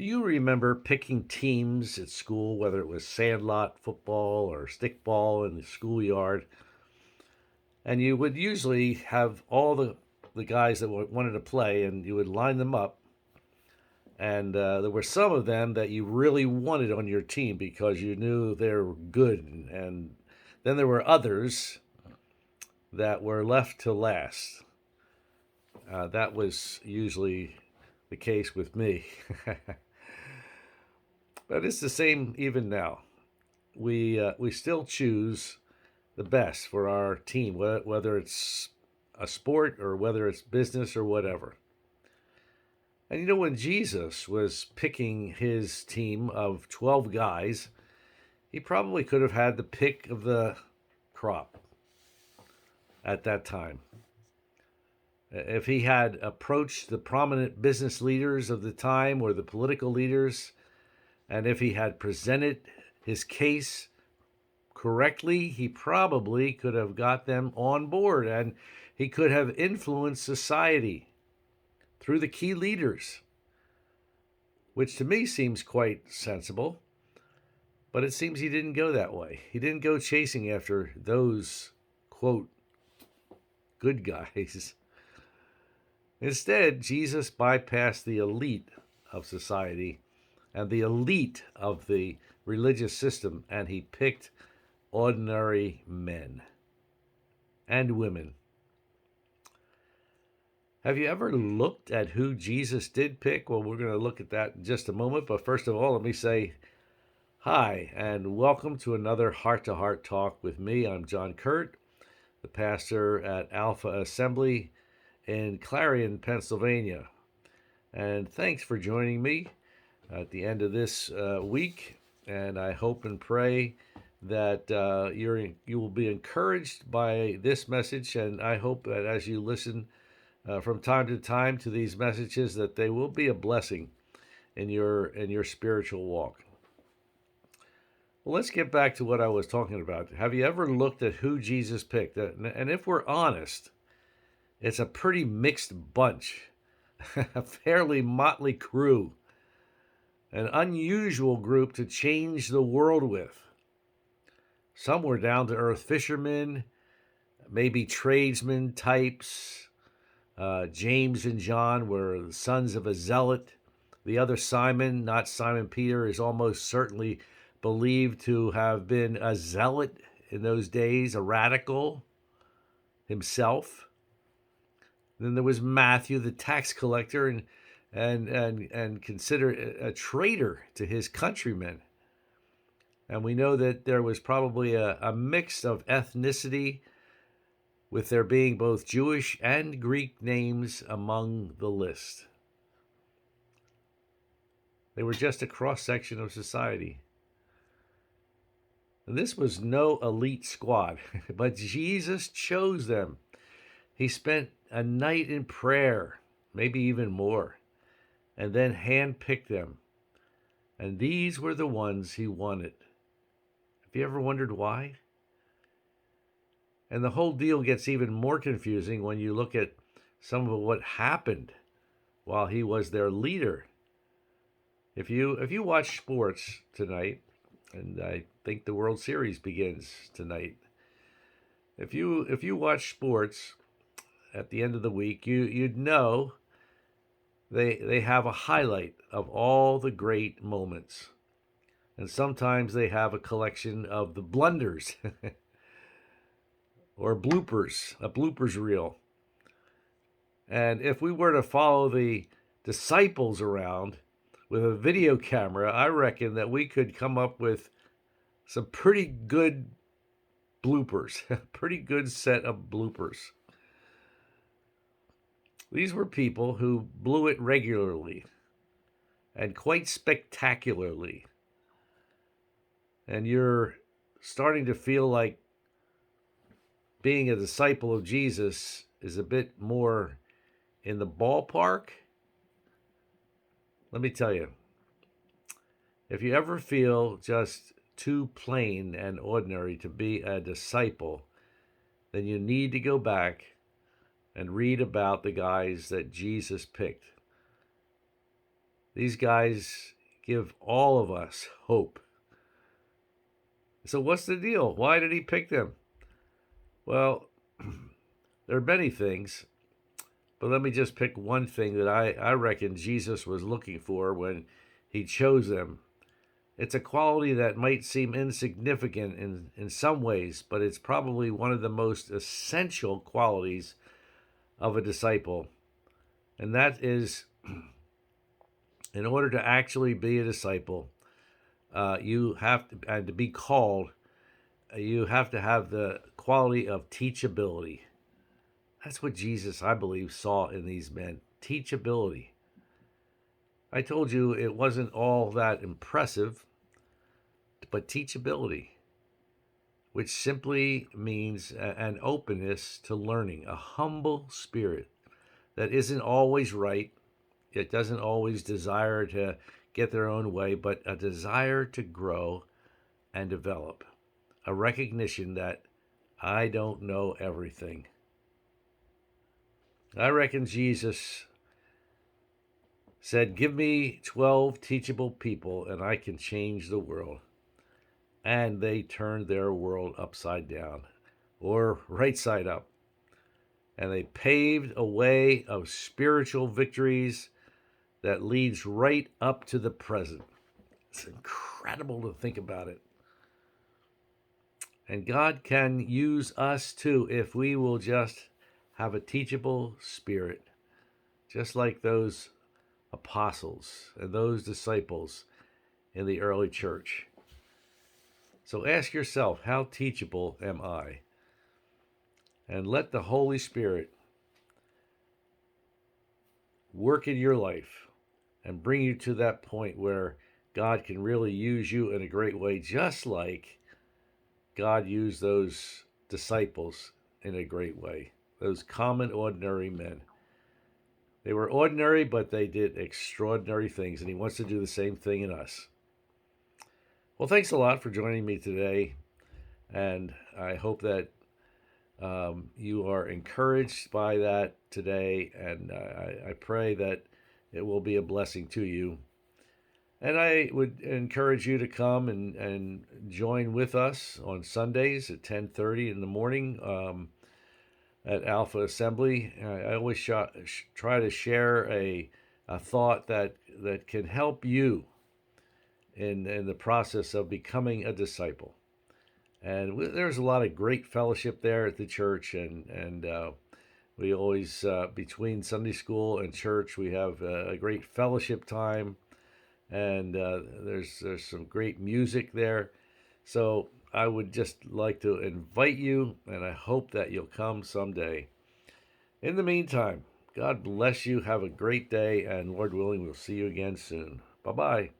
Do you remember picking teams at school, whether it was sandlot football or stickball in the schoolyard? And you would usually have all the guys that wanted to play, and you would line them up. And there were some of them that you really wanted on your team because you knew they were good. And then there were others that were left to last. That was usually the case with me. But it's the same even now. We still choose the best for our team, whether it's a sport or whether it's business or whatever. And when Jesus was picking his team of 12 guys, he probably could have had the pick of the crop at that time. If he had approached the prominent business leaders of the time or the political leaders, and if he had presented his case correctly, he probably could have got them on board and he could have influenced society through the key leaders, which to me seems quite sensible. But it seems he didn't go that way. He didn't go chasing after those, quote, good guys. Instead, Jesus bypassed the elite of society and the elite of the religious system, and he picked ordinary men and women. Have you ever looked at who Jesus did pick? Well, we're going to look at that in just a moment. But first of all, let me say hi and welcome to another Heart to Heart Talk with me. I'm John Kuert, the pastor at Alpha Assembly in Clarion, Pennsylvania. And thanks for joining me at the end of this week. And I hope and pray that you will be encouraged by this message. And I hope that as you listen from time to time to these messages, that they will be a blessing in your spiritual walk. Well, let's get back to what I was talking about. Have you ever looked at who Jesus picked? And if we're honest, it's a pretty mixed bunch, a fairly motley crew, an unusual group to change the world with. Some were down to earth fishermen, maybe tradesmen types. James and John were the sons of a zealot. The other Simon, not Simon Peter, is almost certainly believed to have been a zealot in those days, a radical himself. Then there was Matthew, the tax collector, and considered a traitor to his countrymen. And we know that there was probably a mix of ethnicity, with there being both Jewish and Greek names among the list. They were just a cross-section of society. And this was no elite squad, but Jesus chose them. He spent a night in prayer, maybe even more, and then handpicked them. And these were the ones he wanted. Have you ever wondered why? And the whole deal gets even more confusing when you look at some of what happened while he was their leader. If you watch sports tonight, and I think the World Series begins tonight. If you watch sports at the end of the week, you'd know they have a highlight of all the great moments. And sometimes they have a collection of the blunders or bloopers, a bloopers reel. And if we were to follow the disciples around with a video camera, I reckon that we could come up with some pretty good bloopers, a pretty good set of bloopers. These were people who blew it regularly and quite spectacularly. And you're starting to feel like being a disciple of Jesus is a bit more in the ballpark. Let me tell you, if you ever feel just too plain and ordinary to be a disciple, then you need to go back and read about the guys that Jesus picked. These guys give all of us hope. So, what's the deal? Why did he pick them? Well, there are many things, but let me just pick one thing that I reckon Jesus was looking for when he chose them. It's a quality that might seem insignificant in some ways, but it's probably one of the most essential qualities of a disciple. And that is, in order to actually be a disciple, you have to, and to be called, you have to have the quality of teachability. That's what Jesus, I believe, saw in these men. Teachability. I told you it wasn't all that impressive, but teachability, which simply means an openness to learning, a humble spirit that isn't always right. It doesn't always desire to get their own way, but a desire to grow and develop, a recognition that I don't know everything. I reckon Jesus said, "Give me 12 teachable people and I can change the world." And they turned their world upside down or right side up. And they paved a way of spiritual victories that leads right up to the present. It's incredible to think about it. And God can use us too if we will just have a teachable spirit, just like those apostles and those disciples in the early church. So ask yourself, how teachable am I? And let the Holy Spirit work in your life and bring you to that point where God can really use you in a great way, just like God used those disciples in a great way, those common, ordinary men. They were ordinary, but they did extraordinary things, and He wants to do the same thing in us. Well, thanks a lot for joining me today, and I hope that you are encouraged by that today, and I pray that it will be a blessing to you. And I would encourage you to come and join with us on Sundays at 10:30 in the morning at Alpha Assembly. I always try to share a thought that can help you in the process of becoming a disciple. And there's a lot of great fellowship there at the church, and we always between Sunday school and church we have a great fellowship time, and there's some great music there. So I would just like to invite you, and I hope that you'll come someday. In the meantime, God bless you. Have a great day, and Lord willing, we'll see you again soon. Bye bye.